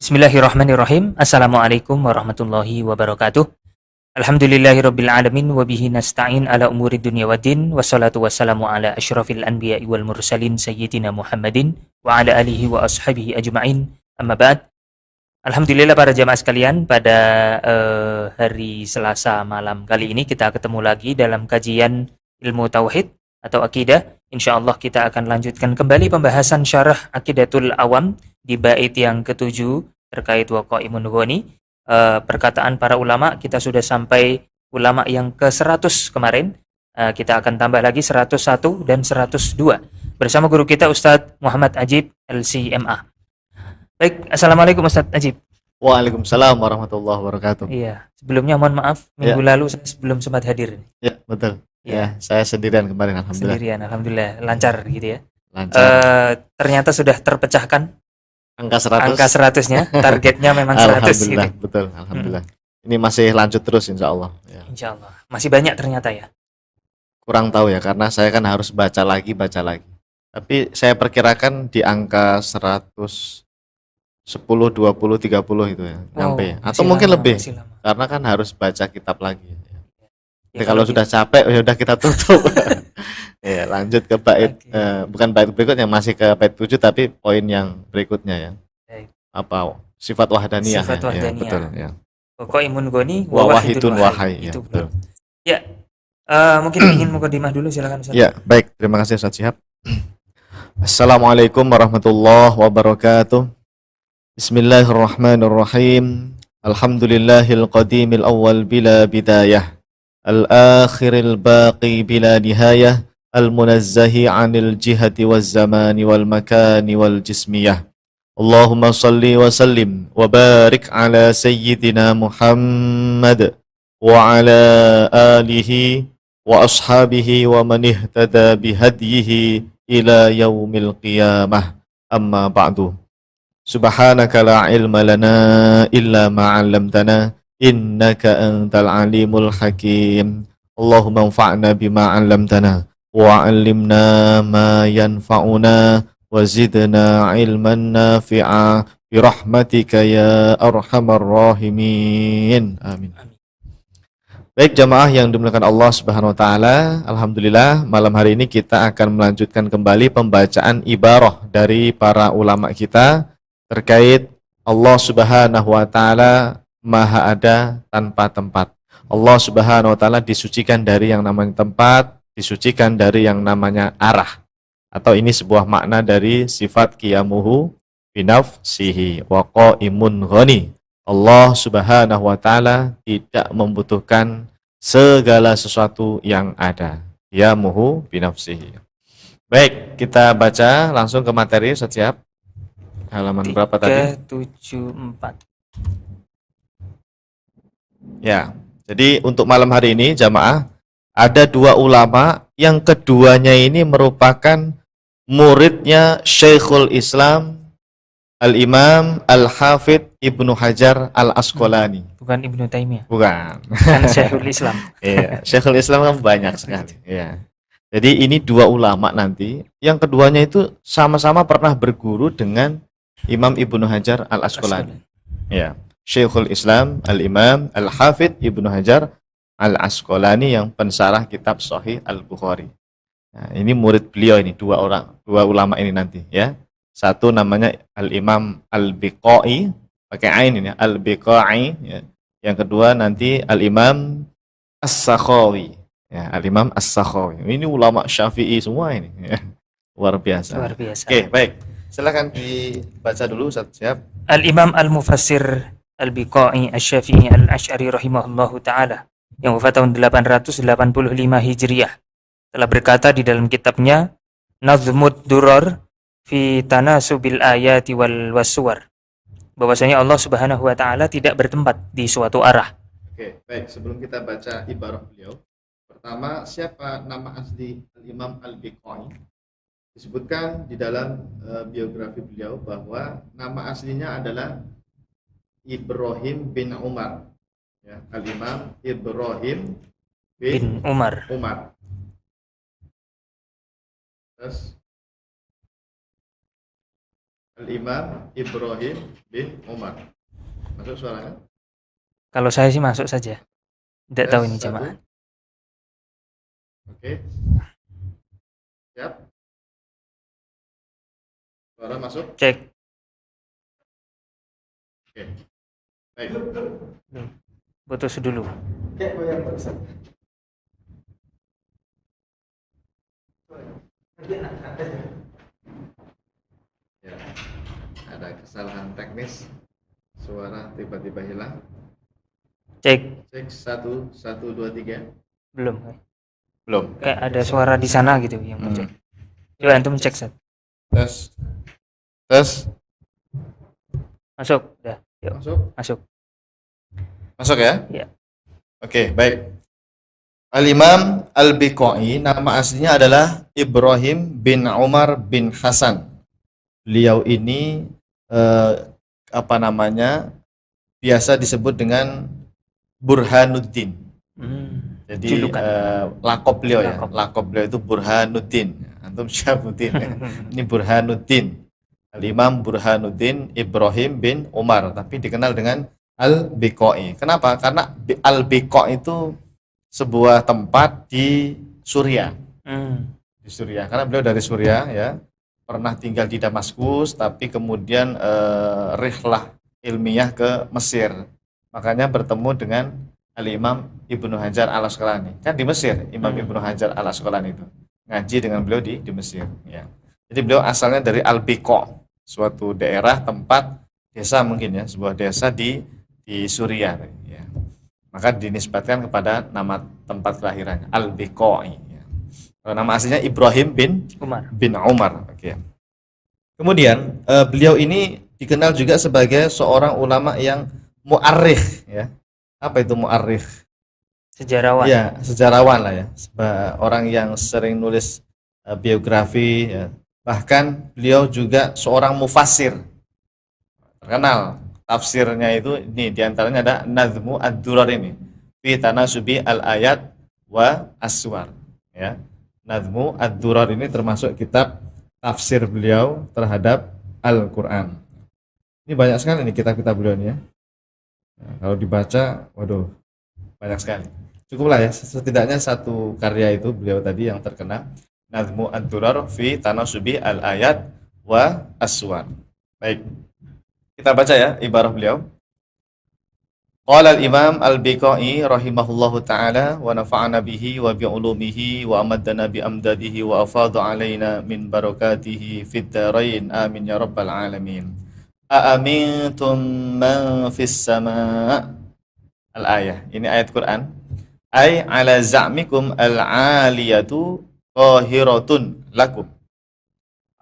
Bismillahirrahmanirrahim. Assalamualaikum warahmatullahi wabarakatuh. Alhamdulillahirabbil alamin wa bihi nasta'in ala umuri dunya waddin wassalatu wassalamu ala asyrafil anbiya'i wal mursalin sayyidina Muhammadin wa ala alihi wa ashabihi ajma'in. Amma ba'd. Alhamdulillah para jamaah sekalian, pada hari Selasa malam kali ini kita ketemu lagi dalam kajian ilmu tauhid atau akidah. Insyaallah kita akan lanjutkan kembali pembahasan syarah Aqidatul Awam di bait yang ke-7 terkait Waqaimun Ghani. Perkataan para ulama, kita sudah sampai ulama yang ke-100 kemarin. Kita akan tambah lagi 101 dan 102 bersama guru kita Ustadz Muhammad Ajib LCMA. Baik, Assalamualaikum Ustadz Ajib. Waalaikumsalam warahmatullahi wabarakatuh. Iya, sebelumnya mohon maaf minggu lalu saya belum sempat hadir. Ya, betul. Ya, saya sendirian kemarin, alhamdulillah. Sendirian, alhamdulillah lancar gitu ya. Lancar. Ternyata sudah terpecahkan Angka 100. angka 100-nya, targetnya memang 100 Alhamdulillah, gitu. betul, alhamdulillah. Ini masih lanjut terus insyaallah ya. Insyaallah. Masih banyak ternyata ya. Kurang tahu ya, karena saya kan harus baca lagi. Tapi saya perkirakan di angka 110, 20, 30 itu ya, nyampe ya. Atau mungkin lebih. Karena kan harus baca kitab lagi. Ya, kalau sudah capek ya udah kita tutup. Ya, lanjut ke bait bukan bait berikutnya, masih ke bait 7 tapi poin yang berikutnya ya. Baik. Apa? Sifat wahdaniyah. Sifat wahdaniyah. Ya, betul ya. Waqaimun Ghani wa wahidun wahai. Itu Ya, betul. Ya. Mungkin ingin mukadimah dulu, silakan Ustaz. Ya, baik. Terima kasih Ustaz Syihab. Assalamualaikum warahmatullahi wabarakatuh. Bismillahirrahmanirrahim. Alhamdulillahil qadimil awwal bila bidayah. Al-akhiril baqi bila nihayah. Al-munazzahi anil jihati wal zamani wal makani wal jismiyah. Allahumma salli wa sallim wa barik ala sayyidina Muhammad wa ala alihi wa ashabihi wa man ihtada bihadyihi ila yaumil qiyamah. Amma ba'du. Subhanaka la ilma lana illa ma 'allamtana innaka antal alimul hakim. Allahumma anfa'na bima 'allamtana wa 'allimna ma yanfa'una wa zidna 'ilman nafi'a bi rahmatika ya arhamar rahimin. Amin. Baik jamaah yang dimuliakan Allah Subhanahu wa taala, alhamdulillah malam hari ini kita akan melanjutkan kembali pembacaan ibarah dari para ulama kita terkait Allah Subhanahu wa taala Maha ada tanpa tempat. Allah Subhanahu wa taala disucikan dari yang namanya tempat, disucikan dari yang namanya arah. Atau ini sebuah makna dari sifat qiyamuhu binafsihi wa qaimun ghani. Allah Subhanahu wa taala tidak membutuhkan segala sesuatu yang ada. Qiyamuhu binafsihi. Baik, kita baca langsung ke materi. Ustaz Syihab. Halaman berapa tadi? 374. Ya, jadi untuk malam hari ini jamaah ada dua ulama yang keduanya ini merupakan muridnya Syekhul Islam Al-Imam Al-Hafidh Ibnu Hajar Al-Asqalani. Bukan Ibnu Taimiyah. Bukan. Kan Syekhul Islam. Iya, Syekhul Islam kan banyak sekali. Iya. Jadi ini dua ulama nanti yang keduanya itu sama-sama pernah berguru dengan Imam Ibnu Hajar Al-Asqalani. Ya. Syekhul Islam Al-Imam Al-Hafidh Ibnu Hajar Al-Asqalani yang pensarah kitab Sahih Al-Bukhari. Nah, ini murid beliau ini, dua ulama ini nanti ya. Satu namanya Al-Imam Al-Biqai, pakai ain ini, Al-Biqai ya. Yang kedua nanti Al-Imam As-Sakhawi. Ya, Al-Imam As-Sakhawi. Ini ulama Syafi'i semua ini ya. Luar biasa. Luar biasa. Oke, baik. Silakan dibaca dulu Ustaz Syihab. Al-Imam Al-Mufassir Al-Biqai Asy-Syafi'i Al-Asy'ari rahimahullahu taala yang wafat tahun 885 Hijriah telah berkata di dalam kitabnya Nazmud Durar fi Tanasubil Ayati wal Waswar bahwasanya Allah Subhanahu wa taala tidak bertempat di suatu arah. Oke, baik. Sebelum kita baca ibarah beliau, pertama siapa nama asli Al-Imam Al-Biqai? Disebutkan di dalam biografi beliau bahwa nama aslinya adalah Ibrahim bin Umar. Ya, Al-Imam Ibrahim bin Umar. Terus Al-Imam Ibrahim bin Umar. Masuk suaranya? Kalau saya sih masuk saja. Tidak tahu ini Satu. jemaah. Oke. Siap? Suara masuk? Cek. Oke. Baik. Putus dulu. Ya. Ada kesalahan teknis. Suara tiba-tiba hilang. Cek. Cek 1 1 2 3. Belum. Belum. Kayak ada suara di sana gitu yang muncul. Coba antum cek Sat. Tes. Tes. Masuk. Udah. Yuk. Masuk. Masuk. Masuk ya? Iya. Oke, baik. Al-Imam Al-Biqai nama aslinya adalah Ibrahim bin Umar bin Hasan. Beliau ini biasa disebut dengan Burhanuddin. Jadi lakop beliau ya. Lakop beliau itu Burhanuddin. Antum Syafuddin. Ini Burhanuddin. Al-Imam Burhanuddin Ibrahim bin Umar, tapi dikenal dengan Al-Biqai. Kenapa? Karena Al-Biqa itu sebuah tempat di Suriah. Di Suriah. Karena beliau dari Suriah ya. Pernah tinggal di Damaskus, tapi kemudian rihlah ilmiah ke Mesir. Makanya bertemu dengan Al-Imam Ibnu Hajar Al-Asqalani. Kan di Mesir, Imam Ibnu Hajar Al-Asqalani itu. Ngaji dengan beliau di Mesir. Ya. Jadi beliau asalnya dari Al-Biqa, suatu daerah, tempat, desa mungkin ya, sebuah desa di Suriah. Ya. Maka dinisbatkan kepada nama tempat kelahirannya, Al-Biqai. Ya. Nama aslinya Ibrahim bin Umar. Oke. Kemudian beliau ini dikenal juga sebagai seorang ulama yang mu'arrikh ya. Apa itu mu'arrikh? Sejarawan. Ya, sejarawan lah ya. Orang yang sering nulis biografi ya. Bahkan beliau juga seorang mufassir. Terkenal tafsirnya itu ini diantaranya ada Nazmu Ad-Durar ini. Fi Tanasubi Al-Ayat wa As-Suwar ya. Nazmu Ad-Durar ini termasuk kitab tafsir beliau terhadap Al-Quran. Ini banyak sekali nih kitab-kitab beliau ini ya. Nah, kalau dibaca, waduh, banyak sekali. Cukuplah ya, setidaknya satu karya itu beliau tadi yang terkenal. Nazmu Ad-Durar fi Tanasubi Al-Ayat wa As-Suwar. Baik, kita baca ya ibarah beliau. Qala al-Imam Al-Biqai rahimahullahu ta'ala wa nafa'ana bihi wa bi'ulumihi wa amaddana bi amdadihi wa afadu alaina min barakatihi fid darain amin ya rabbal alamin. Aamintum man fis sama' al-ayah. Ini ayat Quran. Ay ala za'mikum al-aliyatu qahiratun lakum.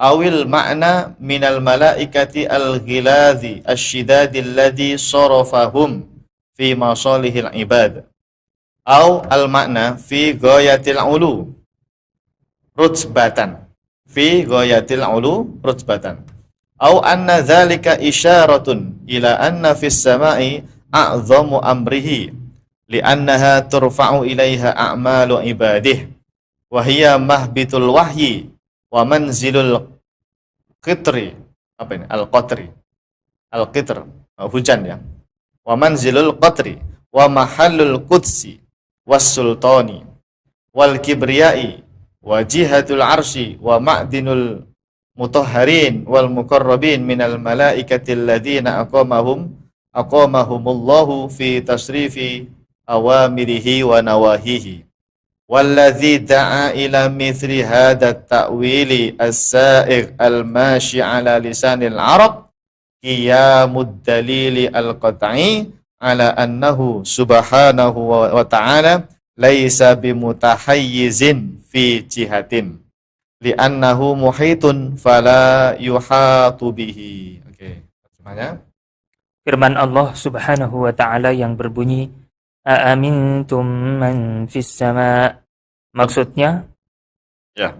Awil makna minal malaikati al-ghiladhi asyidadi alladhi sarafahum fi masalihil ibad. Aw al-makna fi ghayatil ulu rutbatan. Fi ghayatil ulu rutbatan. Aw anna dhalika isyaratun ila anna fis sama'i a'zamu amrihi li'annaha turfa'u ilaiha a'malu ibadih wa hiya mahbitul wahyi wa manzilul qitri. Apa ini? Al-qatri. Al-qitr, hujan ya. Wa manzilul qatri wa mahallul qudsi was sultani wal kibriyai wa jihatul arshi wa ma'dinul mutahharin wal muqarrabin minal malaikati alladhina aqamahumullahu fi tasrifi awamirihi wa nawahihi. Walladzi da'a ila mithli hadha at-ta'wili as-sa'igh al-mashi ala lisanil Arab qiyamud dalili al-qat'i ala annahu subhanahu wa ta'ala laisa bimutahayyizin fi jihatin li'annahu muhitun fala yuhatu bihi. Oke, terjemahnya. Firman Allah Subhanahu wa ta'ala yang berbunyi Aamintum man fis sama. Maksudnya ya.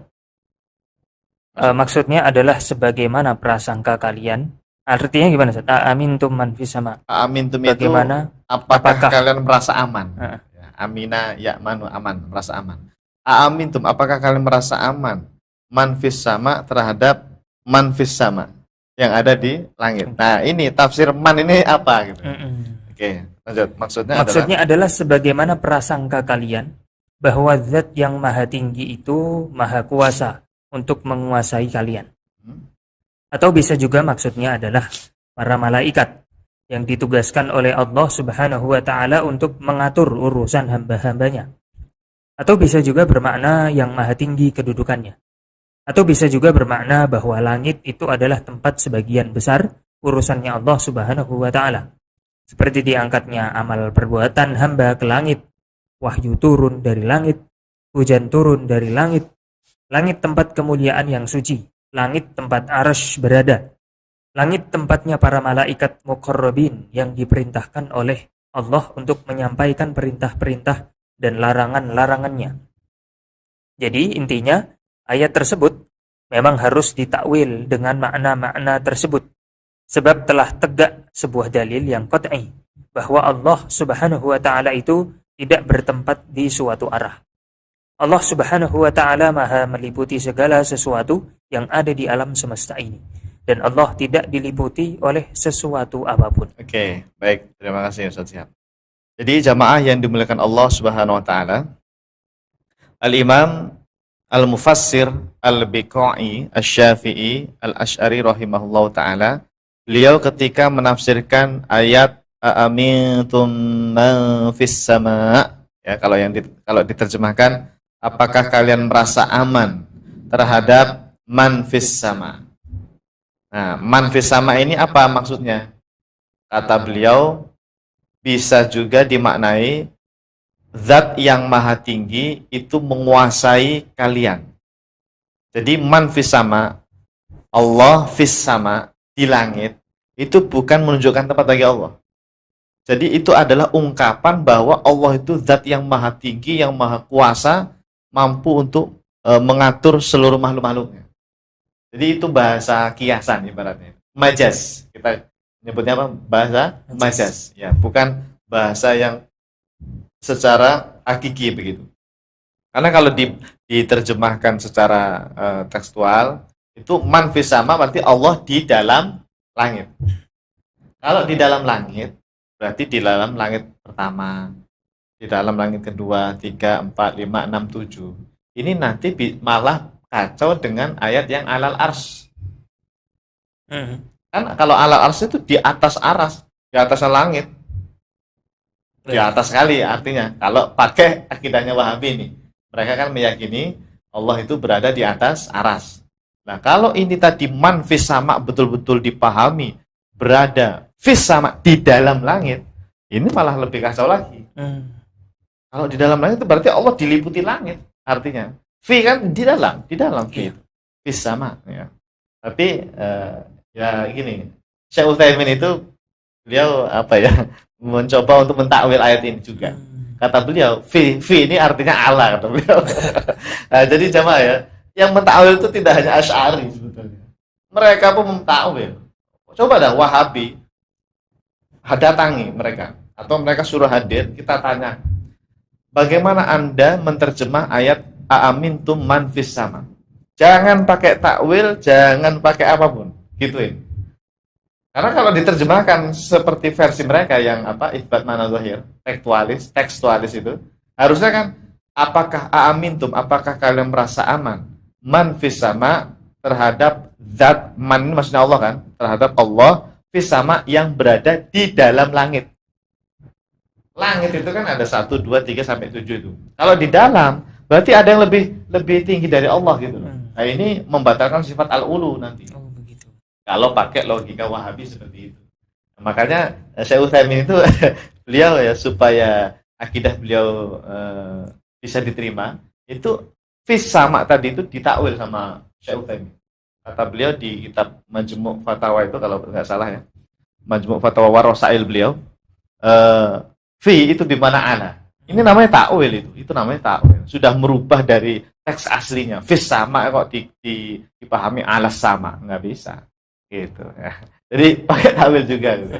Maksudnya adalah sebagaimana prasangka kalian. Artinya gimana Ustaz? Aamintum man fis sama. Aamintum itu bagaimana apakah kalian merasa aman? Ya, amina ya'manu aman, merasa aman. Aamintum apakah kalian merasa aman? Man fis sama terhadap man fis sama. yang ada di langit. Nah, ini tafsir man ini apa gitu. Oke, lanjut. Maksudnya adalah sebagaimana prasangka kalian bahwa zat yang maha tinggi itu maha kuasa untuk menguasai kalian. Atau bisa juga maksudnya adalah para malaikat yang ditugaskan oleh Allah Subhanahu wa taala untuk mengatur urusan hamba-hambanya. Atau bisa juga bermakna yang maha tinggi kedudukannya. Atau bisa juga bermakna bahwa langit itu adalah tempat sebagian besar urusannya Allah Subhanahu wa taala. Seperti diangkatnya amal perbuatan hamba ke langit, wahyu turun dari langit, hujan turun dari langit, langit tempat kemuliaan yang suci, langit tempat arsy berada, langit tempatnya para malaikat muqarrabin yang diperintahkan oleh Allah untuk menyampaikan perintah-perintah dan larangan-larangannya. Jadi intinya ayat tersebut memang harus ditakwil dengan makna-makna tersebut. Sebab telah tegak sebuah dalil yang qat'i bahwa Allah Subhanahu wa taala itu tidak bertempat di suatu arah. Allah Subhanahu wa taala Maha meliputi segala sesuatu yang ada di alam semesta ini dan Allah tidak diliputi oleh sesuatu apapun. Oke, baik. Terima kasih Ustaz Syihab. Jadi jamaah yang dimuliakan Allah Subhanahu wa taala, Al-Imam Al-Mufassir Al-Biqai Asy-Syafi'i Al-Asy'ari rahimahullahu taala, beliau ketika menafsirkan ayat aamintum man fis sama, ya, kalau diterjemahkan, apakah kalian merasa aman terhadap man fis sama. Nah, man fis sama ini apa maksudnya? Kata beliau, bisa juga dimaknai zat yang maha tinggi itu menguasai kalian. Jadi man fis sama, Allah fis sama, di langit, itu bukan menunjukkan tempat bagi Allah. Jadi itu adalah ungkapan bahwa Allah itu zat yang maha tinggi, yang maha kuasa, mampu untuk mengatur seluruh makhluk-makhluknya. Jadi itu bahasa kiasan ibaratnya. Majaz. Kita nyebutnya apa? Bahasa majaz. Ya, bukan bahasa yang secara hakiki begitu. Karena kalau diterjemahkan secara tekstual, itu man fis sama berarti Allah di dalam langit. Kalau di dalam langit, berarti di dalam langit pertama, di dalam langit kedua, 3, 4, 5, 6, 7. Ini nanti malah kacau dengan ayat yang alal ars. Kan kalau alal ars itu di atas aras, di atas langit. Di atas sekali artinya. Kalau pakai akidahnya Wahabi ini, mereka kan meyakini Allah itu berada di atas aras. Nah, kalau ini tadi man fis sama betul-betul dipahami berada fis sama di dalam langit, ini malah lebih kacau lagi. Kalau di dalam langit itu berarti Allah diliputi langit, artinya. Fi kan di dalam fi. Fis sama, ya. Tapi ya gini, Syekh Utsaimin itu beliau mencoba untuk mentakwil ayat ini juga. Kata beliau, fi ini artinya Allah, kata beliau. Nah, jadi jamaah ya, yang mentakwil itu tidak hanya Asy'ari sebetulnya. Mereka pun mentakwil. Coba dah Wahabi datangi mereka atau mereka suruh hadir, kita tanya, bagaimana Anda menerjemah ayat aamintum man fis sama? Jangan pakai takwil, jangan pakai apapun, gituin. Karena kalau diterjemahkan seperti versi mereka yang itsbat mana zahir, tekstualis itu, harusnya kan apakah aamintum, apakah kalian merasa aman man fis sama terhadap zat, man ini maksudnya Allah kan, terhadap Allah fis sama yang berada di dalam langit. Langit itu kan ada 1, 2, 3 sampai 7 itu. Kalau di dalam berarti ada yang lebih tinggi dari Allah gitu loh. Nah, ini membatalkan sifat al-ulu nanti. Begitu. Kalau pakai logika Wahabi seperti itu. Makanya Syekh Utsaimin itu beliau ya, supaya akidah beliau bisa diterima, itu fis sama tadi itu ditakwil sama Syekh Utsaimin. Kata beliau di kitab Majmu' Fatawa itu, kalau nggak salah ya, Majmu' Fatawa Warasail beliau, fi itu di mana ana. Ini namanya takwil, itu namanya takwil. Sudah merubah dari teks aslinya. Fis sama kok dipahami alas sama, nggak bisa. Gitu ya. Jadi pakai takwil juga gitu.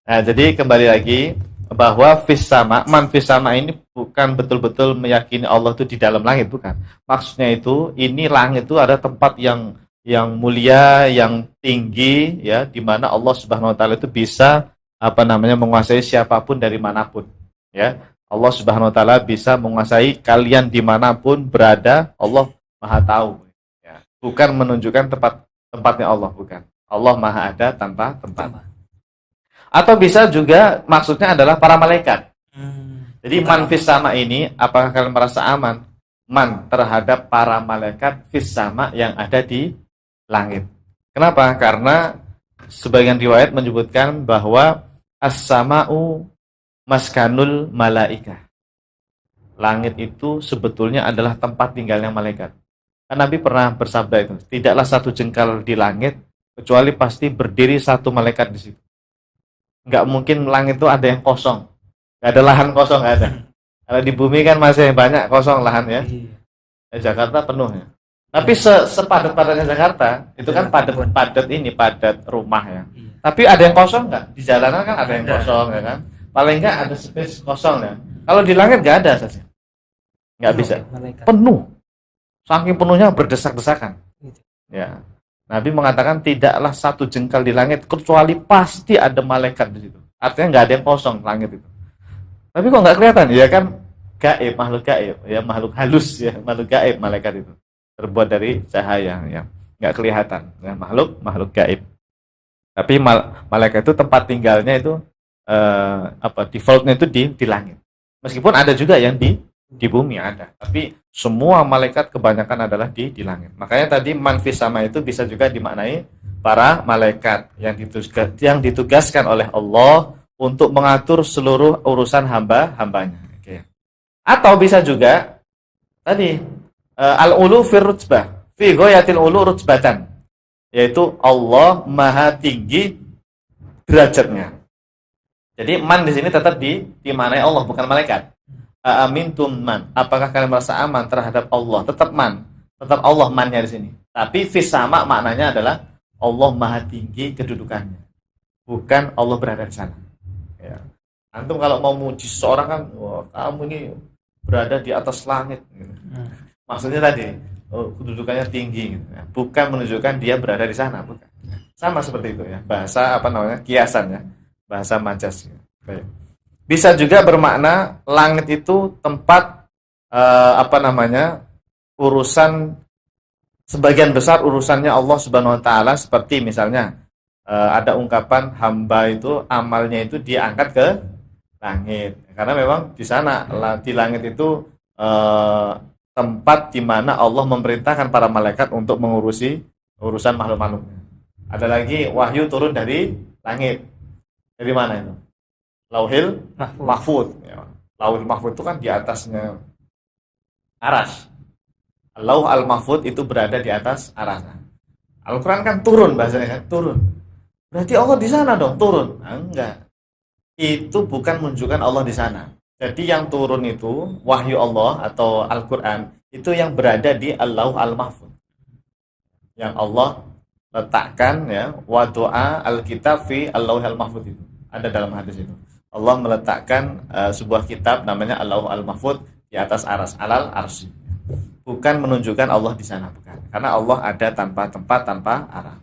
Nah, jadi kembali lagi bahwa fis sama, man fis sama ini bukan betul-betul meyakini Allah itu di dalam langit, bukan. Maksudnya itu, ini langit itu ada tempat yang yang mulia, yang tinggi, ya, di mana Allah Subhanahu wa taala itu bisa menguasai siapapun dari manapun, ya. Allah Subhanahu wa taala bisa menguasai kalian dimanapun berada. Allah Maha tahu, ya. Bukan menunjukkan tempatnya Allah, bukan. Allah Maha ada tanpa tempat. Atau bisa juga maksudnya adalah para malaikat. Jadi man fis sama ini, apakah kalian merasa aman? Man terhadap para malaikat fis sama yang ada di langit. Kenapa? Karena sebagian riwayat menyebutkan bahwa as-sama'u maskanul malaikah. Langit itu sebetulnya adalah tempat tinggalnya malaikat. Nabi pernah bersabda itu, tidaklah satu jengkal di langit kecuali pasti berdiri satu malaikat di situ. Nggak mungkin langit itu ada yang kosong. Nggak ada lahan kosong, nggak ada. Kalau di bumi kan masih banyak kosong lahan, ya. Jakarta penuh, ya. Tapi sepadat-padatnya Jakarta, itu kan padat rumah, ya. Tapi ada yang kosong nggak? Di jalanan kan ada yang kosong, ya kan? Paling nggak ada space kosong, ya. Kalau di langit nggak ada saja. Nggak bisa. Penuh. Saking penuhnya berdesak-desakan. Ya. Nabi mengatakan tidaklah satu jengkal di langit kecuali pasti ada malaikat di situ. Artinya nggak ada yang kosong langit itu. Tapi kok nggak kelihatan? Ya kan gaib, makhluk gaib, ya, makhluk halus, ya, makhluk gaib malaikat itu. Terbuat dari cahaya, ya. Nggak kelihatan, ya, makhluk gaib. Tapi malaikat itu tempat tinggalnya itu defaultnya itu di langit. Meskipun ada juga yang di bumi ada, tapi semua malaikat kebanyakan adalah di langit. Makanya tadi manfis sama itu bisa juga dimaknai para malaikat yang ditugaskan oleh Allah untuk mengatur seluruh urusan hambanya. Oke. Atau bisa juga tadi al-ulu fir rutbah fi ghayatil ulu rutbatan, yaitu Allah Maha tinggi derajatnya. Jadi man di sini tetap dimaknai Allah, bukan malaikat. Amintum man, apakah kalian merasa aman terhadap Allah? Tetap man, tetap Allah mannya di sini. Tapi fis sama maknanya adalah Allah Maha tinggi kedudukannya, bukan Allah berada di sana. Ya. Antum kalau mau muji seseorang kan, wah, kamu ini berada di atas langit. Gitu. Maksudnya tadi, kedudukannya tinggi. Gitu. Ya. Bukan menunjukkan dia berada di sana, bukan. Sama seperti itu, ya. Bahasa kiasan, ya. Bahasa majas. Ya. Baik. Bisa juga bermakna langit itu tempat urusan sebagian besar urusannya Allah Subhanahu wa taala, seperti misalnya ada ungkapan hamba itu amalnya itu diangkat ke langit. Karena memang di sana di langit itu tempat di mana Allah memerintahkan para malaikat untuk mengurusi urusan makhluk-makhluknya. Ada lagi wahyu turun dari langit. Dari mana itu? Lauhil Mahfud. Ya. Lauhil Mahfud itu kan di atasnya aras. Lauh al-Mahfud itu berada di atas aras. Al-Quran kan turun bahasanya, kan turun. Berarti Allah di sana dong, turun. Nah, enggak. Itu bukan menunjukkan Allah di sana. Jadi yang turun itu wahyu Allah atau Al-Quran itu yang berada di Al-Lauh al-Mahfud. Yang Allah letakkan, ya, wa doa al-kitab fi Al-Lauh al-Mahfud itu. Ada dalam hadis itu. Allah meletakkan sebuah kitab namanya Al-Lauh al-Mahfud di atas aras, alal arsy. Bukan menunjukkan Allah di sana, bukan. Karena Allah ada tanpa tempat, tanpa arah.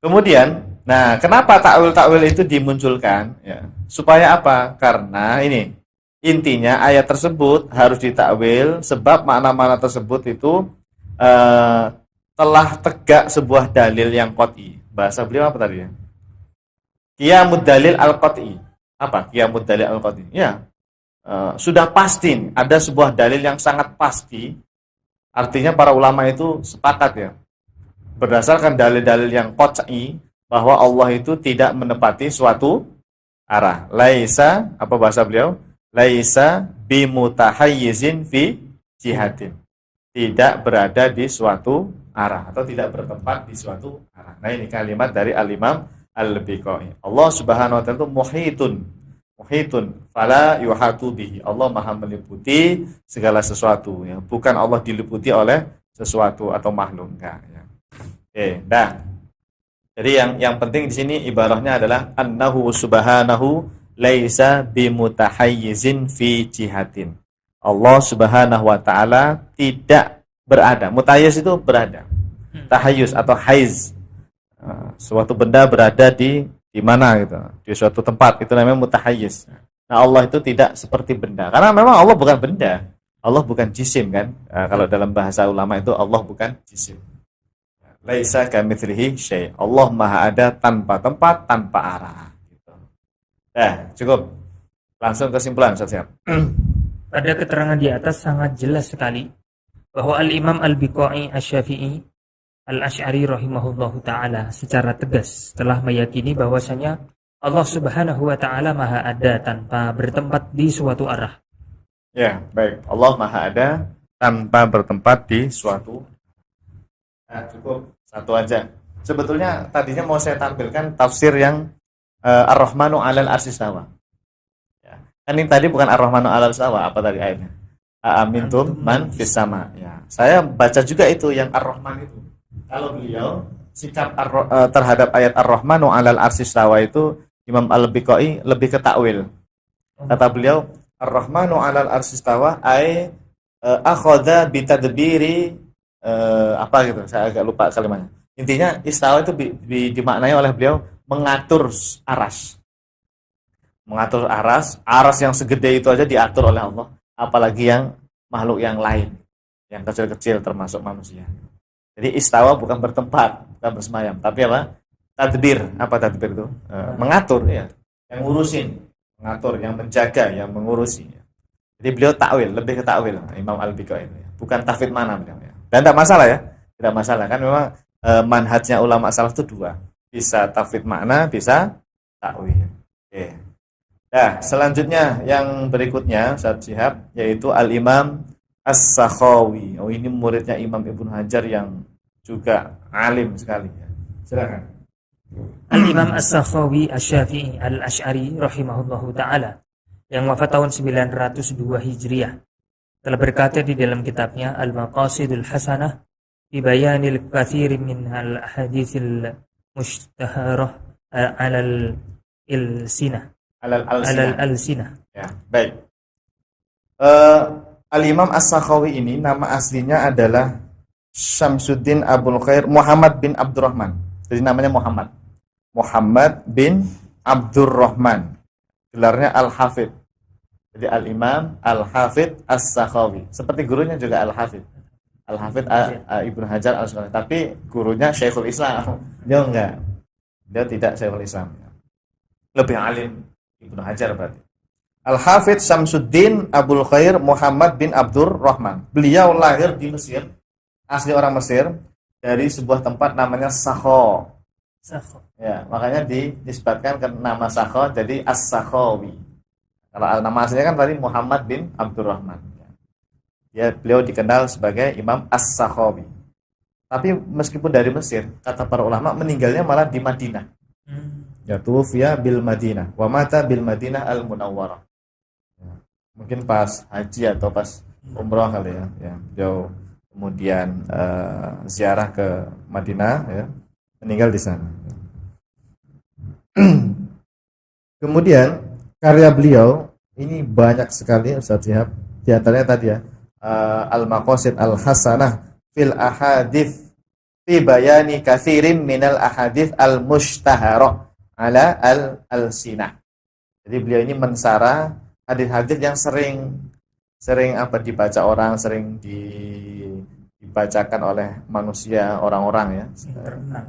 Kemudian, nah, kenapa takwil-takwil itu dimunculkan? Ya, supaya apa? Karena ini intinya ayat tersebut harus ditakwil sebab makna-makna tersebut itu telah tegak sebuah dalil yang qat'i. Bahasa beliau apa tadi, ya? Qiyamud dalil al-qat'i. Apa qiyamud dalil al-qat'i? Ya, sudah pasti ada sebuah dalil yang sangat pasti. Artinya para ulama itu sepakat, ya, berdasarkan dalil-dalil yang qat'i bahwa Allah itu tidak menepati suatu arah. Laisa, apa bahasa beliau? Laisa bimutahayyizin fi jihatin. Tidak berada di suatu arah atau tidak bertempat di suatu arah. Nah, ini kalimat dari Al-Imam Al-Biqai. Allah Subhanahu wa taala itu muhitun fala yuhatu bihi. Allah Maha meliputi segala sesuatu, ya. Bukan Allah diliputi oleh sesuatu atau makhluk, enggak, ya. Oke, dah. Jadi yang penting di sini ibarahnya adalah annahu subhanahu laisa bimutahayyizin fi jihatin. Allah Subhanahu wa taala tidak berada. Mutayyiz itu berada. Tahayus atau haiz. Suatu benda berada di mana gitu, di suatu tempat, itu namanya mutahayyiz. Nah, Allah itu tidak seperti benda. Karena memang Allah bukan benda. Allah bukan jisim kan. Kalau dalam bahasa ulama itu Allah bukan jisim. Laisa kamitslihi syai'. Allah Maha ada tanpa tempat, tanpa arah gitu. Cukup. Langsung kesimpulan, siap. Pada keterangan di atas sangat jelas sekali bahwa Al-Imam Al-Biqai Asy-Syafi'i Al-Asy'ari rahimahullahu ta'ala secara tegas telah meyakini bahwasanya Allah subhanahu wa ta'ala maha ada tanpa bertempat di suatu arah. Ya, baik. Allah maha ada tanpa bertempat di suatu. Cukup satu aja. Sebetulnya tadinya mau saya tampilkan tafsir yang Ar-Rahmanu 'alal arsy istawa. Ya. Kan ini tadi bukan Ar-Rahmanu 'alal istawa, apa tadi ayatnya? Amintum man fis sama. Ya. Saya baca juga itu yang Ar-Rahman itu. Kalau beliau sikap terhadap ayat Ar-Rahmanu 'alal arsy istawa itu Imam Al-Biqai lebih ke takwil. Kata beliau Ar-Rahmanu 'alal arsy istawa ay akhadha bi tadbiri apa gitu. Saya agak lupa kalimatnya. Intinya istawa itu dimaknai oleh beliau mengatur aras. Mengatur aras yang segede itu aja diatur oleh Allah, apalagi yang makhluk yang lain, yang kecil-kecil termasuk manusia. Jadi istawa bukan bertempat, bukan bersemayam, tapi apa? Tadbir. Apa tadbir itu? Mengatur ya, yang ngurusin, mengatur, yang menjaga, yang mengurusi. Jadi beliau takwil, lebih ke takwil Imam Al-Biqai itu ya. Bukan tafwid mana beliau ya. Dan tidak masalah ya. Tidak masalah kan memang manhajnya ulama salaf itu dua. Bisa tafwid makna, bisa takwil. Oke. Nah, selanjutnya yang berikutnya Ustaz Syihab yaitu Al-Imam As-Sakhawi. Oh, ini muridnya Imam Ibnu Hajar yang juga alim sekali. Silakan. Al-Imam As-Sakhawi Asy-Syafi'i Al-Asy'ari rahimahullahu taala yang wafat tahun 902 Hijriah telah berkata di dalam kitabnya Al-Maqasidul Hasanah fi bayanil katsir min al-ahaditsil mushtaharah 'alal al-sinah. Ya, baik. Al-Imam As-Sakhawi ini nama aslinya adalah Syamsuddin Abul Khair Muhammad bin Abdurrahman. Jadi namanya Muhammad. Muhammad bin Abdurrahman. Gelarnya Al-Hafidh. Jadi Al-Imam Al-Hafidh As-Sakhawi. Seperti gurunya juga Al-Hafidh. Al-Hafidh Ibnu Hajar Al-Asqalani. Tapi gurunya Syekhul Islam. Dia enggak. Dia tidak Syekhul Islam. Lebih alim Ibnu Hajar berarti. Al-Hafidh Syamsuddin Abul Khair Muhammad bin Abdurrahman. Beliau lahir di Mesir, asli orang Mesir, dari sebuah tempat namanya Sakho. Ya, makanya dinisbatkan ke nama Sakho jadi As-Sakhawi. Kalau nama aslinya kan tadi Muhammad bin Abdurrahman. Ya, beliau dikenal sebagai Imam As-Sakhawi. Tapi meskipun dari Mesir, kata para ulama meninggalnya malah di Madinah. Ya, tuwfiya bil Madinah wa mata bil Madinah al-Munawwarah. Ya, mungkin pas haji atau pas umrah kali ya. Ya, beliau kemudian ziarah ke Madinah ya, meninggal di sana. Kemudian karya beliau ini banyak sekali Ustaz Syihab. Di antaranya tadi ya, Al-Maqasid Al-Hasanah fil ahadits fi bayani katsirin minal ahadits al-mushtaharah ala al-sinah. Jadi beliau ini mensara hadis-hadis yang sering apa dibaca orang, sering dibacakan oleh manusia, orang-orang ya,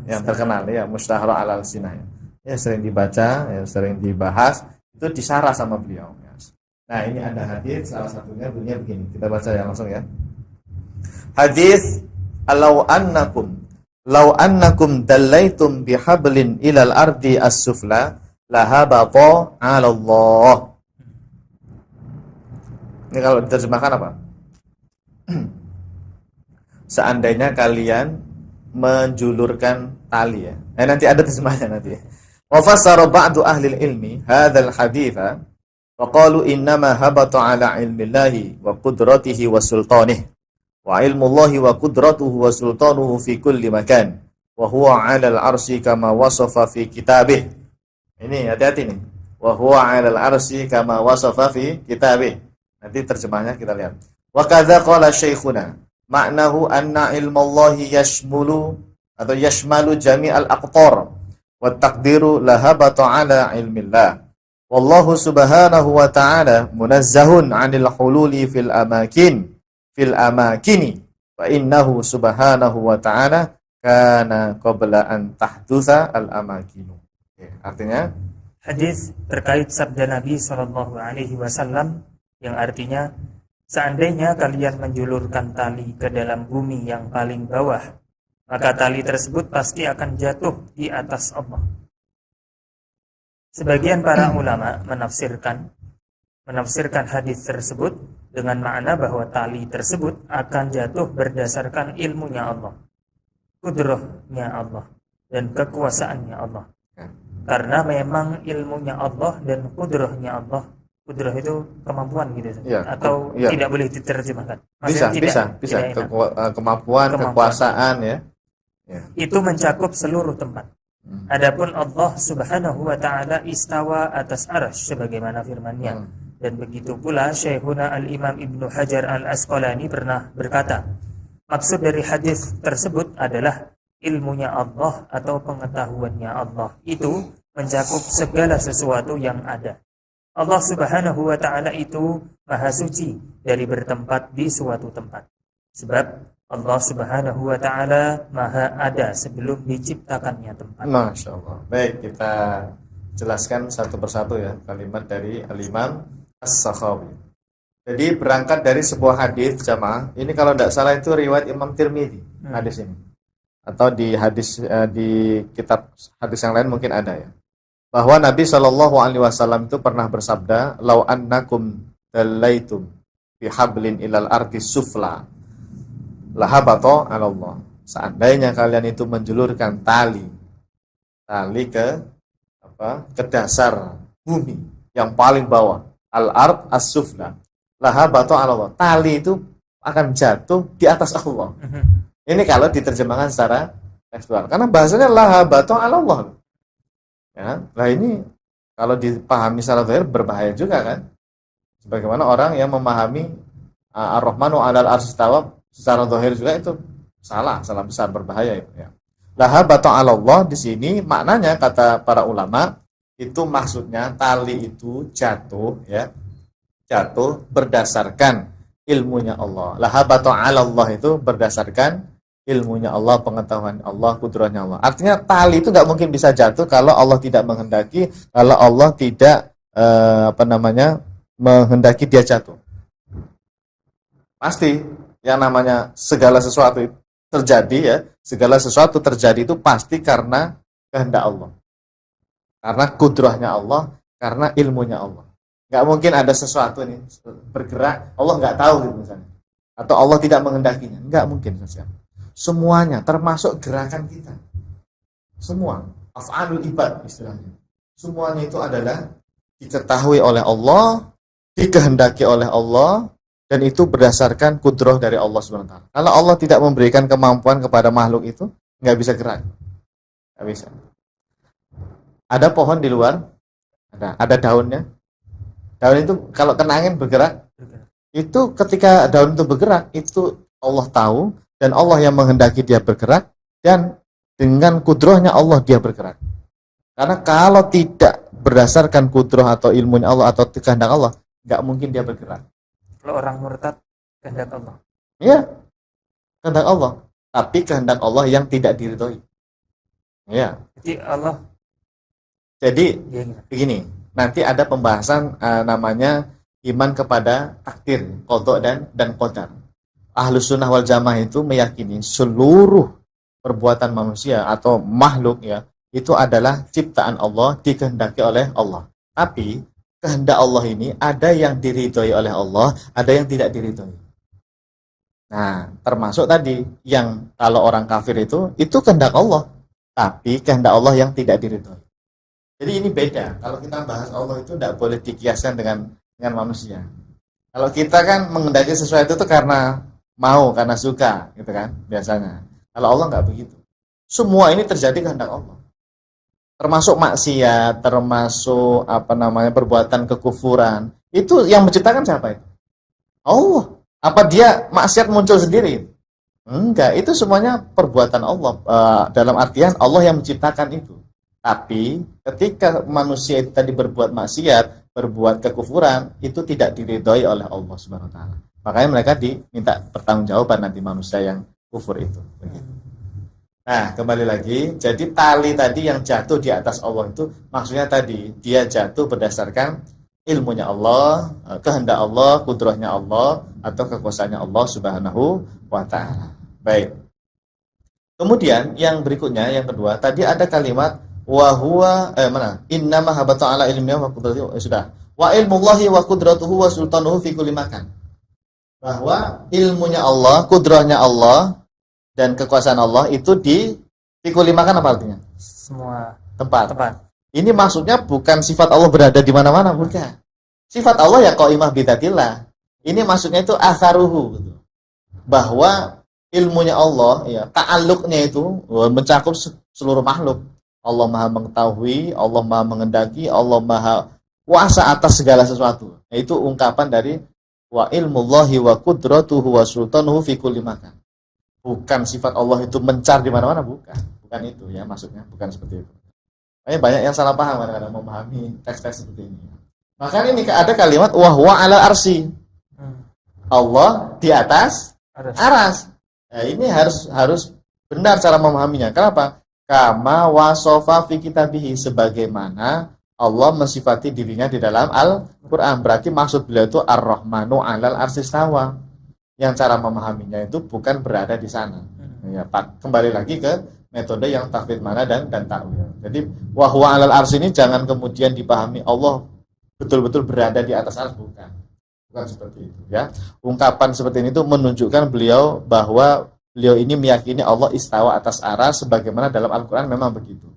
yang terkenal ya, mustaharah ala al-sinah ya. Ya, sering dibaca, ya, sering dibahas, itu disarah sama beliau ya. Nah, ini ada hadis salah satunya bunyinya begini. Kita baca ya langsung ya. Hadis law annakum dallaitum bihablin ilal ardi as-sufla lahabata 'ala Allah. Ini kalau diterjemahkan apa? Seandainya kalian menjulurkan tali ya. Nanti ada terjemahnya nanti. Wa fassara ba'du ahli ilmi hadzal haditsa wa qalu innama habata 'ala ilmillahi wa qudratihi wa sultanihi wa ilmullahi wa qudratuhu wa sultanuhu fi kulli makan wa huwa 'alal 'arsy kama wasafa fi kitabih. Ini hati-hati nih. Wa huwa 'alal 'arsy kama wasafa fi kitabih. Nanti terjemahnya kita lihat. Wa kadza qala syekhuna Ma'nahu anna ilmallahi yashmulu atau yashmalu jami'al aqtar wa taqdiru lahabata ala ilmillah. Wallahu subhanahu wa ta'ala munazzahun 'anil hululi fil amakini wa innahu subhanahu wa ta'ala kana qabla an tahdutsa al amakinu. Artinya hadis terkait sabda Nabi Shallallahu Alaihi Wasallam yang artinya, seandainya kalian menjulurkan tali ke dalam bumi yang paling bawah, maka tali tersebut pasti akan jatuh di atas Allah. Sebagian para ulama menafsirkan hadis tersebut dengan makna bahwa tali tersebut akan jatuh berdasarkan ilmunya Allah, kudrahnya Allah, dan kekuasaannya Allah. Karena memang ilmunya Allah dan kudrahnya Allah, kudrah itu kemampuan gitu ya, atau tidak boleh diterjemahkan. Maksudnya bisa. Kemampuan, kekuasaan ya. Itu mencakup seluruh tempat. Adapun Allah Subhanahu wa taala istawa atas arsy sebagaimana firman-Nya. Dan begitu pula Syekhuna Al-Imam Ibnu Hajar Al-Asqalani pernah berkata, maksud dari hadis tersebut adalah ilmunya Allah atau pengetahuannya Allah itu mencakup segala sesuatu yang ada. Allah Subhanahu wa taala itu maha suci dari bertempat di suatu tempat. Sebab Allah Subhanahu wa ta'ala maha ada sebelum diciptakannya tempat. Masya Allah. Baik, kita jelaskan satu persatu ya kalimat dari Al-Imam As-Sakhawi. Jadi berangkat dari sebuah hadis jamaah. Ini kalau tidak salah itu riwayat Imam Tirmidzi hadis ini. Atau di hadis di kitab hadis yang lain mungkin ada ya. Bahwa Nabi Shallallahu Alaihi Wasallam itu pernah bersabda, "Lau annakum dalaitum fi hablin ilal ardi sufla." Lahabato Allah. Seandainya kalian itu menjulurkan tali ke dasar bumi yang paling bawah, al-ard as-sufla. Lahabato Allah. Tali itu akan jatuh di atas Allah. Ini kalau diterjemahkan secara tekstual. Karena bahasanya lahabato Allah. Ya, nah ini kalau dipahami secara zahir berbahaya juga kan. Sebagaimana orang yang memahami Ar-Rahmanu 'alal arsy istawa secara zahir juga itu salah besar, berbahaya itu ya. Lahabatu 'ala Allah di sini maknanya kata para ulama itu maksudnya tali itu jatuh berdasarkan ilmunya Allah. Lahabatu 'ala Allah itu berdasarkan ilmunya Allah, pengetahuan Allah, kudrahnya Allah. Artinya tali itu nggak mungkin bisa jatuh kalau Allah tidak menghendaki, kalau Allah tidak menghendaki dia jatuh. Pasti yang namanya segala sesuatu terjadi ya, segala sesuatu terjadi itu pasti karena kehendak Allah. Karena kudrahnya Allah, karena ilmunya Allah. Nggak mungkin ada sesuatu nih bergerak, Allah nggak tahu gitu misalnya. Atau Allah tidak menghendakinya. Nggak mungkin saja. Semuanya, termasuk gerakan kita. Semua, af'alul ibad istilahnya. Semuanya itu adalah diketahui oleh Allah, dikehendaki oleh Allah, dan itu berdasarkan kudrah dari Allah SWT. Kalau Allah tidak memberikan kemampuan kepada makhluk itu, nggak bisa gerak. Nggak bisa. Ada pohon di luar, ada daunnya. Daun itu kalau kena angin bergerak. Itu ketika daun itu bergerak, itu Allah tahu, dan Allah yang menghendaki dia bergerak, dan dengan kudrahnya Allah dia bergerak. Karena kalau tidak berdasarkan kudrah atau ilmunya Allah atau kehendak Allah, nggak mungkin dia bergerak. Kalau orang murtad, kehendak Allah. Iya, kehendak Allah. Tapi kehendak Allah yang tidak diridhoi. Iya. Jadi begini, nanti ada pembahasan namanya iman kepada takdir, qadha dan qadar. Ahlus sunnah wal jamaah itu meyakini seluruh perbuatan manusia atau makhluk ya, itu adalah ciptaan Allah, dikehendaki oleh Allah. Tapi kehendak Allah ini ada yang diridhoi oleh Allah, ada yang tidak diridhoi. Nah, termasuk tadi yang kalau orang kafir itu kehendak Allah, tapi kehendak Allah yang tidak diridhoi. Jadi ini beda. Kalau kita bahas Allah itu tidak boleh dikiaskan dengan manusia. Kalau kita kan menghendaki sesuatu itu karena mau, karena suka, gitu kan biasanya. Kalau Allah nggak begitu. Semua ini terjadi kehendak Allah. Termasuk maksiat, termasuk perbuatan kekufuran. Itu yang menciptakan siapa itu? Allah. Apa dia maksiat muncul sendiri? Enggak, itu semuanya perbuatan Allah. Dalam artian Allah yang menciptakan itu. Tapi ketika manusia itu tadi berbuat maksiat, berbuat kekufuran, itu tidak diridhoi oleh Allah Subhanahu wa taala. Makanya mereka diminta pertanggungjawaban nanti manusia yang kufur itu. Begitu. Nah, kembali lagi, jadi tali tadi yang jatuh di atas Allah itu maksudnya tadi dia jatuh berdasarkan ilmunya Allah, kehendak Allah, kudrahnya Allah atau kekuasaannya Allah Subhanahu wa taala. Baik. Kemudian yang berikutnya, yang kedua, tadi ada kalimat wa huwa mana? Innama habata ala ilmihi wa qudratihi. Sudah. Wa ilmullahi wa qudratuhu wa sultanuhu fi kulli makan. Bahwa ilmunya Allah, kudrahnya Allah dan kekuasaan Allah itu di fi kulli makan apa artinya? Semua Tempat. tempat. Ini maksudnya bukan sifat Allah berada di mana-mana, bukan. Sifat Allah ya qaimah bidzatillah. Ini maksudnya itu atharuhu gitu. Bahwa ilmunya Allah ya, ta'alluqnya itu mencakup seluruh makhluk. Allah Maha mengetahui, Allah Maha mengendaki, Allah Maha kuasa atas segala sesuatu. Itu ungkapan dari wa ilmullahi wa qudratuhu wa sultanuhu fi kulli makan. Bukan sifat Allah itu mencar di mana-mana, bukan. Bukan itu ya maksudnya, bukan seperti itu. Makanya banyak yang salah paham kadang-kadang memahami teks-teks seperti ini. Makanya ini ada kalimat wa huwa ala arsy. Allah di atas aras. Nah, ini harus benar cara memahaminya. Kenapa? Kama wasofa fi kitabihi, sebagaimana Allah mensifati dirinya di dalam Al-Qur'an. Berarti maksud beliau itu Ar-Rahmanu 'alal arsy istawa. Yang cara memahaminya itu bukan berada di sana. Ya, Pak, kembali lagi ke metode yang tafwid mana dan ta'wil. Jadi wa huwa 'alal arsy ini jangan kemudian dipahami Allah betul-betul berada di atas arsy, bukan. Bukan seperti itu ya. Ungkapan seperti ini itu menunjukkan beliau bahwa beliau ini meyakini Allah istawa atas aras sebagaimana dalam Al-Qur'an memang begitu.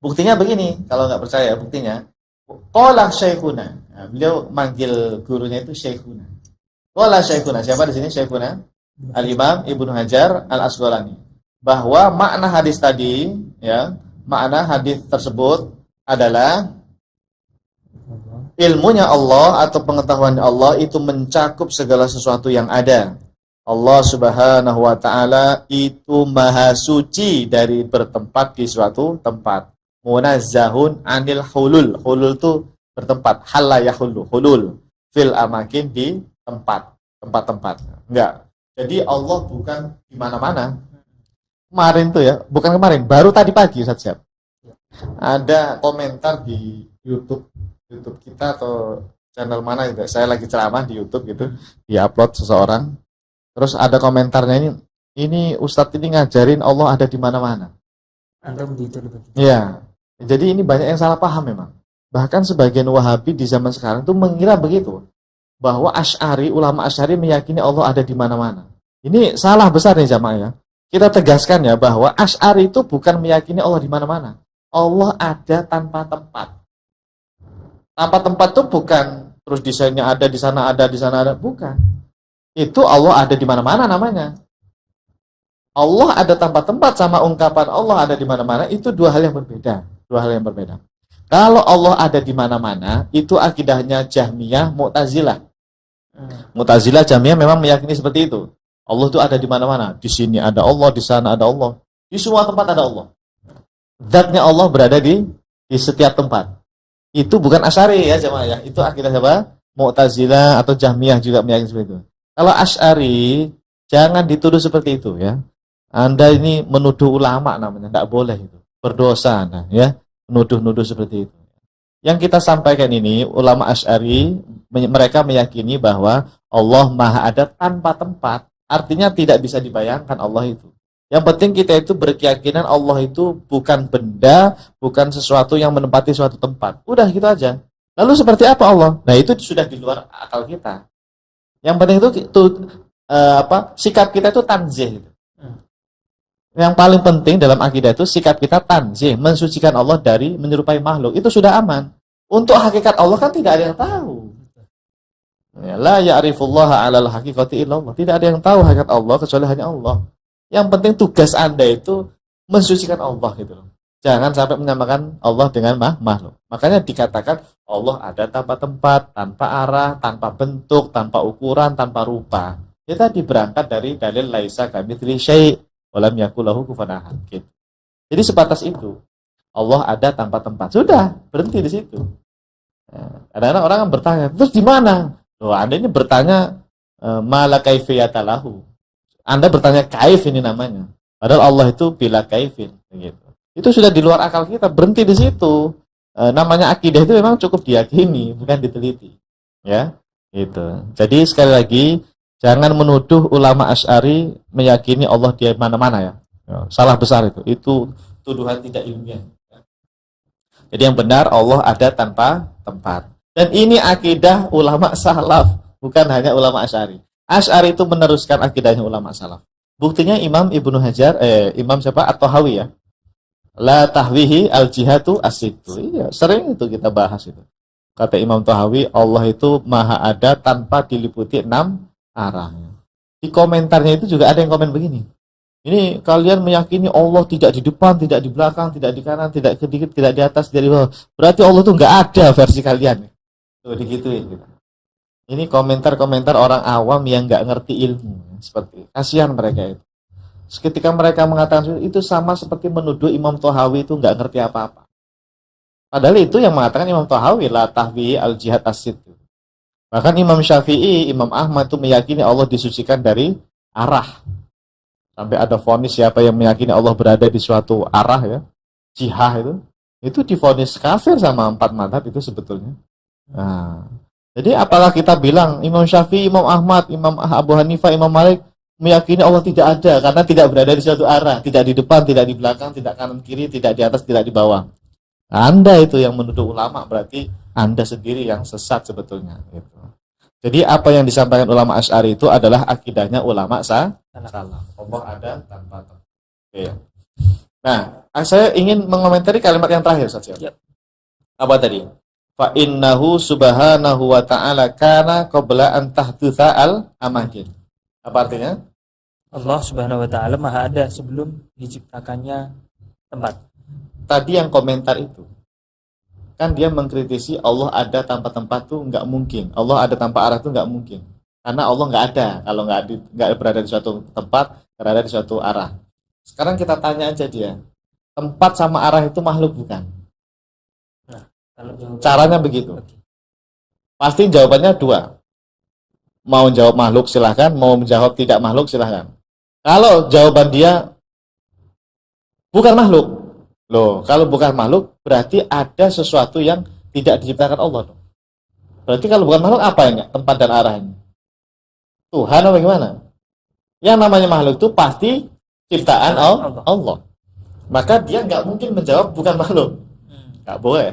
Buktinya begini, kalau nggak percaya buktinya. Qala syekhuna. Nah, beliau manggil gurunya itu syekhuna. Qala syekhuna. Siapa di sini syekhuna? Al-Imam Ibnu Hajar Al-Asqalani. Bahwa makna hadis tadi ya, makna hadis tersebut adalah ilmunya Allah atau pengetahuan Allah itu mencakup segala sesuatu yang ada. Allah Subhanahu wa taala itu maha suci dari bertempat di suatu tempat. Munazzahun anil hulul. Hulul itu bertempat. Halla yahullu. Hulul fil amakin di tempat-tempat. Enggak. Jadi Allah bukan di mana-mana. Kemarin tuh ya, bukan kemarin, baru tadi pagi Ustaz Siap. Ada komentar di YouTube kita atau channel mana gitu. Saya lagi ceramah di YouTube gitu, di-upload seseorang. Terus ada komentarnya ini Ustadz ini ngajarin Allah ada di mana-mana. Antum gitu. Iya. Jadi ini banyak yang salah paham memang. Bahkan sebagian Wahabi di zaman sekarang itu mengira begitu. Bahwa Asy'ari, ulama Asy'ari meyakini Allah ada di mana-mana. Ini salah besar nih jamaah ya. Kita tegaskan ya bahwa Asy'ari itu bukan meyakini Allah di mana-mana. Allah ada tanpa tempat. Tanpa tempat itu bukan terus desainnya ada di sana ada, bukan. Itu Allah ada di mana-mana namanya. Allah ada tanpa tempat sama ungkapan Allah ada di mana-mana itu dua hal yang berbeda. Kalau Allah ada di mana-mana itu akidahnya Jahmiyah, Mu'tazilah. Mu'tazilah, Jahmiyah memang meyakini seperti itu. Allah itu ada di mana-mana. Di sini ada Allah, di sana ada Allah. Di semua tempat ada Allah. Zatnya Allah berada di setiap tempat. Itu bukan Asy'ari ya jemaah ya. Itu akidah siapa? Mu'tazilah atau Jahmiyah juga meyakini seperti itu. Kalau Asy'ari jangan dituduh seperti itu ya. Anda ini menuduh ulama namanya, tidak boleh itu. Berdosa Anda ya, menuduh-nuduh seperti itu. Yang kita sampaikan ini ulama Asy'ari mereka meyakini bahwa Allah Maha ada tanpa tempat. Artinya tidak bisa dibayangkan Allah itu. Yang penting kita itu berkeyakinan Allah itu bukan benda, bukan sesuatu yang menempati suatu tempat. Udah gitu aja. Lalu seperti apa Allah? Nah, itu sudah di luar akal kita. Yang penting itu sikap kita itu tanzih gitu. Yang paling penting dalam akidah itu sikap kita tanzih, mensucikan Allah dari menyerupai makhluk. Itu sudah aman. Untuk hakikat Allah kan tidak ada yang tahu. Ya, la ya'rifullaha 'alal haqiqati illallah. Tidak ada yang tahu hakikat Allah kecuali hanya Allah. Yang penting tugas Anda itu mensucikan Allah gitu loh. Jangan sampai menyamakan Allah dengan makhluk. Makanya dikatakan Allah ada tanpa tempat, tanpa arah, tanpa bentuk, tanpa ukuran, tanpa rupa. Ya tadi berangkat dari dalil laisa kamitslihi syai' wa lam yakul lahu kufuwan ahad gitu. Jadi sebatas itu. Allah ada tanpa tempat. Sudah, berhenti di situ. Kadang-kadang orang kan bertanya, terus di mana? Loh, Anda ini bertanya mala kaifiyata lahu. Anda bertanya kaif ini namanya. Padahal Allah itu bila kaifin gitu. Itu sudah di luar akal kita, berhenti di situ. Namanya akidah itu memang cukup diyakini, bukan diteliti. Ya, gitu. Jadi sekali lagi, jangan menuduh ulama Asy'ari meyakini Allah di mana-mana ya. Salah besar itu. Itu tuduhan tidak ilmiah. Jadi yang benar Allah ada tanpa tempat. Dan ini akidah ulama salaf, bukan hanya ulama Asy'ari. Asy'ari itu meneruskan akidahnya ulama salaf. Buktinya Imam Ibnu Hajar, Imam siapa? At-Tahawi ya. La tahwihi al-jihatu as-sittu. Iya, sering itu kita bahas itu. Kata Imam Tahawi, Allah itu maha ada tanpa diliputi 6 arah. Di komentarnya itu juga ada yang komen begini. Ini kalian meyakini Allah tidak di depan, tidak di belakang, tidak di kanan, tidak sedikit, tidak di atas, tidak di bawah. Berarti Allah itu nggak ada versi kalian. Tuh digituin gitu. Ini komentar-komentar orang awam yang nggak ngerti ilmu. Seperti kasihan mereka itu. Ketika mereka mengatakan itu sama seperti menuduh Imam Tahawi itu nggak ngerti apa-apa. Padahal itu yang mengatakan Imam Tahawi la tahwi al-jihad as-sitt. Bahkan Imam Syafi'i, Imam Ahmad itu meyakini Allah disucikan dari arah. Sampai ada vonis siapa yang meyakini Allah berada di suatu arah ya, jihah itu divonis kafir sama 4 mazhab itu sebetulnya. Nah, jadi apakah kita bilang Imam Syafi'i, Imam Ahmad, Imam Abu Hanifah, Imam Malik meyakini Allah tidak ada karena tidak berada di suatu arah, tidak di depan, tidak di belakang, tidak kanan kiri, tidak di atas, tidak di bawah. Anda itu yang menuduh ulama, berarti Anda sendiri yang sesat sebetulnya gitu. Jadi apa yang disampaikan ulama Asy'ari itu adalah akidahnya ulama salaf. Allah ada tanpa tempat. Ya. Nah, saya ingin mengomentari kalimat yang terakhir saja. Yep. Apa tadi? Fa innahu subhanahu wa ta'ala kana qabla an tahdutsa al amakin. Apa artinya? Allah Subhanahu wa taala maha ada sebelum diciptakannya tempat. Tadi yang komentar itu kan dia mengkritisi Allah ada tanpa tempat tuh nggak mungkin. Allah ada tanpa arah tuh nggak mungkin. Karena Allah nggak ada kalau nggak berada di suatu tempat, berada di suatu arah. Sekarang kita tanya aja dia, tempat sama arah itu makhluk bukan? Nah, kalau caranya begitu. Pasti jawabannya 2. Mau jawab makhluk silahkan, mau menjawab tidak makhluk silahkan. Kalau jawaban dia bukan makhluk, loh, kalau bukan makhluk berarti ada sesuatu yang tidak diciptakan Allah. Berarti kalau bukan makhluk apa ya? Tempat dan arahnya. Tuhan apa gimana? Yang namanya makhluk itu pasti ciptaan Allah. Maka dia nggak mungkin menjawab bukan makhluk. Nggak boleh.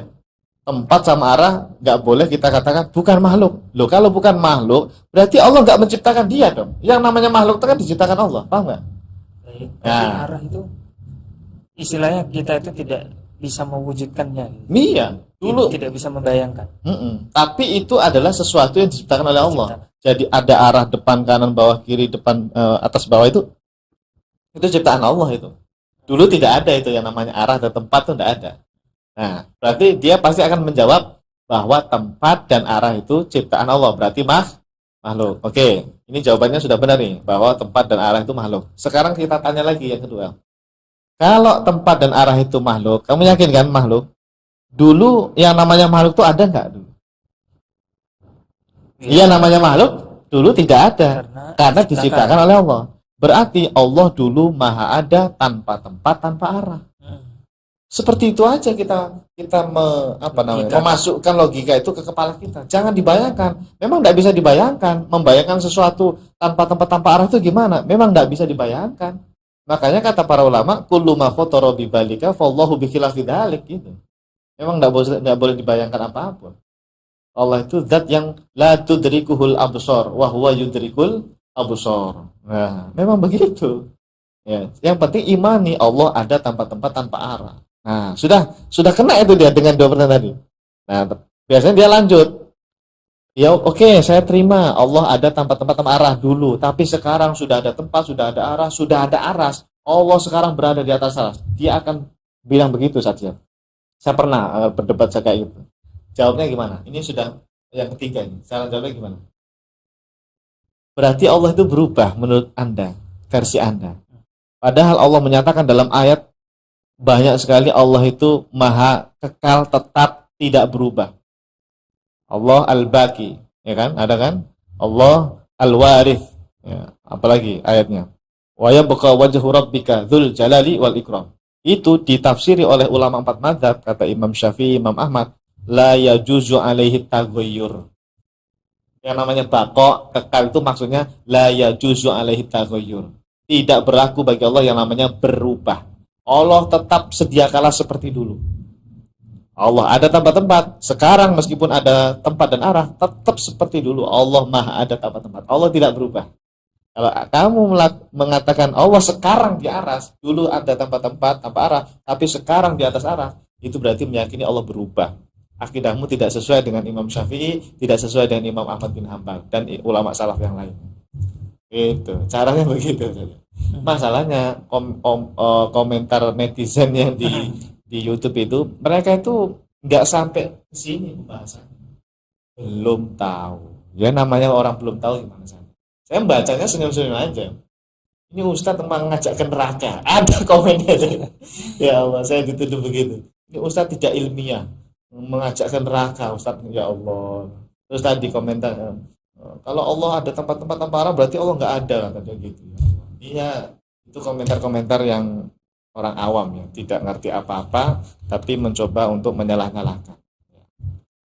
Tempat sama arah nggak boleh kita katakan bukan makhluk. Loh, kalau bukan makhluk berarti Allah nggak menciptakan dia dong. Yang namanya makhluk itu kan diciptakan Allah, paham nggak? Nah, arah itu istilahnya kita itu tidak bisa mewujudkannya. Iya, dulu tidak bisa membayangkan. Tapi itu adalah sesuatu yang diciptakan oleh Allah. Jadi ada arah depan, kanan, bawah, kiri, depan, atas, bawah itu ciptaan Allah itu. Dulu tidak ada itu yang namanya arah dan tempat itu tidak ada. Nah, berarti dia pasti akan menjawab bahwa tempat dan arah itu ciptaan Allah. Berarti makhluk. Oke, ini jawabannya sudah benar nih, bahwa tempat dan arah itu makhluk. Sekarang kita tanya lagi yang kedua. Kalau tempat dan arah itu makhluk, kamu yakin kan makhluk? Dulu yang namanya makhluk itu ada nggak dulu? Iya, namanya makhluk dulu tidak ada karena diciptakan oleh Allah. Berarti Allah dulu maha ada tanpa tempat, tanpa arah. Seperti itu aja kita memasukkan logika itu ke kepala kita. Jangan dibayangkan. Memang tidak bisa dibayangkan. Membayangkan sesuatu tanpa tempat, tanpa arah itu gimana? Memang tidak bisa dibayangkan. Makanya kata para ulama, kullu ma khatara bi balika fallahu bi khilafi dzalik gitu. Memang tidak boleh dibayangkan apapun. Allah itu zat yang la tudrikuhul absar wa huwa yudrikul absar. Nah, memang begitu. Ya, yang penting imani Allah ada tanpa tempat, tanpa arah. Nah, sudah kena itu dia dengan 2 pertanyaan tadi. Nah, biasanya dia lanjut. Ya, oke, saya terima Allah ada tanpa tempat, tanpa arah dulu, tapi sekarang sudah ada tempat, sudah ada arah, sudah ada aras. Allah sekarang berada di atas aras. Dia akan bilang begitu saja. Saya pernah berdebat kayak gitu. Jawabnya gimana? Ini sudah yang ketiga ini. Cara jawabnya gimana? berarti Allah itu berubah menurut Anda, versi Anda. Padahal Allah menyatakan dalam ayat banyak sekali Allah itu maha kekal, tetap, tidak berubah. Allah Al-Baqi, ya kan? Ada kan? Allah Al-Warith. Ya, apalagi ayatnya. Wa yabqa wajhu rabbika dzul jalali wal ikram. Itu ditafsiri oleh ulama 4 mazhab, kata Imam Syafi'i, Imam Ahmad, la yajuzu alaihi taghayyur. Yang namanya baqa, kekal, itu maksudnya la yajuzu alaihi taghayyur. Tidak berlaku bagi Allah yang namanya berubah. Allah tetap sedia kala seperti dulu. Allah ada tempat-tempat. Sekarang meskipun ada tempat dan arah, tetap seperti dulu. Allah maha ada tempat-tempat. Allah tidak berubah. Kalau kamu mengatakan Allah sekarang di atas, dulu ada tempat-tempat tanpa arah, tapi sekarang di atas arah, itu berarti meyakini Allah berubah. Akidahmu tidak sesuai dengan Imam Syafi'i, tidak sesuai dengan Imam Ahmad bin Hanbal dan ulama salaf yang lain. Itu caranya begitu. Masalahnya komentar netizen yang di YouTube itu, mereka itu nggak sampai ke sini pembahasannya. Belum tahu. Ya namanya orang belum tahu gimana sana. Saya bacanya senyum-senyum aja. Ini Ustadz mengajak ke neraka. Ada komennya. Ya Allah, saya dituduh begitu. Ini Ustadz tidak ilmiah, mengajak ke neraka, Ustadz. Ya Allah. Terus tadi komentar, kalau Allah ada tempat-tempat tanpa arah, berarti Allah nggak ada, katanya gitu. Iya, itu komentar-komentar yang orang awam ya, tidak ngerti apa-apa, tapi mencoba untuk menyalah-nyalahkan.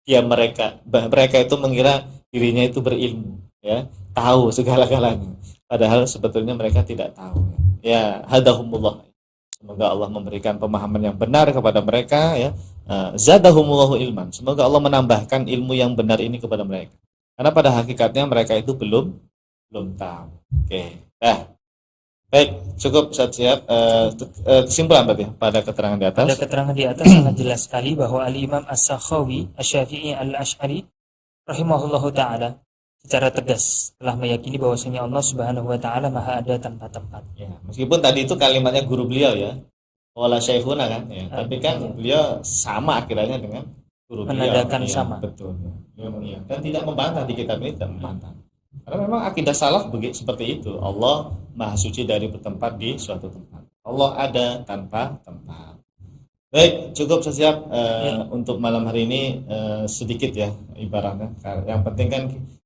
Ya mereka itu mengira dirinya itu berilmu, ya, tahu segala-galanya. Padahal sebetulnya mereka tidak tahu. Ya, hadahumullah. Semoga Allah memberikan pemahaman yang benar kepada mereka, ya. Zadahumullahu ilman. Semoga Allah menambahkan ilmu yang benar ini kepada mereka. Karena pada hakikatnya mereka itu belum tahu. Oke. Baik, cukup siap. Kesimpulan berarti pada keterangan di atas. Pada keterangan di atas sangat jelas sekali bahwa Al-Imam As-Sakhawi Asy-Syafi'i Al-Asy'ari rahimahullahu taala secara tegas telah meyakini bahwasanya Allah Subhanahu wa taala Maha ada tanpa tempat. Ya, meskipun tadi itu kalimatnya guru beliau ya. Wala syekhuna kan ya. Tapi kan beliau sama akhirnya dengan guru beliau. Menandakan ya, sama. Betul. Ya. Dan tidak membantah di kitab ini, tidak membantah. Karena memang akidah salaf seperti itu. Allah Maha Suci dari bertempat di suatu tempat. Allah ada tanpa tempat. Baik, cukup siap untuk malam hari ini sedikit ya ibaratnya. Yang penting kan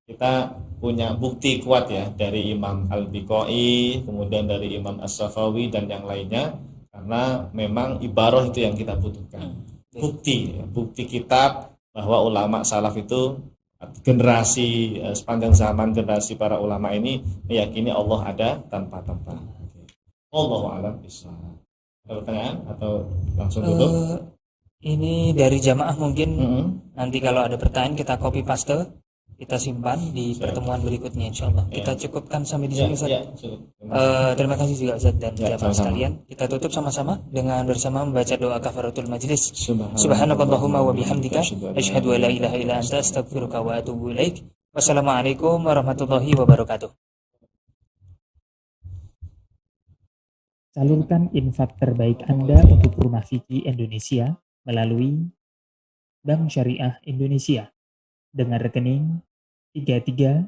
kita punya bukti kuat ya dari Imam Al-Biqai, kemudian dari Imam As-Sakhawi dan yang lainnya, karena memang ibarah itu yang kita butuhkan. Bukti kitab bahwa ulama salaf itu generasi sepanjang zaman, generasi para ulama ini meyakini Allah ada tanpa tempat. Wallahu a'lam bishawab. Ada pertanyaan atau langsung tutup? Ini dari jamaah mungkin. Nanti kalau ada pertanyaan kita copy paste, kita simpan di pertemuan berikutnya insyaallah. Kita cukupkan sampai di sini Ustaz. Terima kasih juga Ustaz dan jamaah sekalian. Kita tutup sama-sama dengan bersama membaca doa kafaratul majlis. Subhanakallahumma wa bihamdika asyhadu an la ilaha illa anta astaghfiruka wa atubu ilaik. Wassalamualaikum warahmatullahi wabarakatuh. Salurkan infak terbaik Anda untuk Rumah Fikih Indonesia melalui Bank Syariah Indonesia dengan rekening 33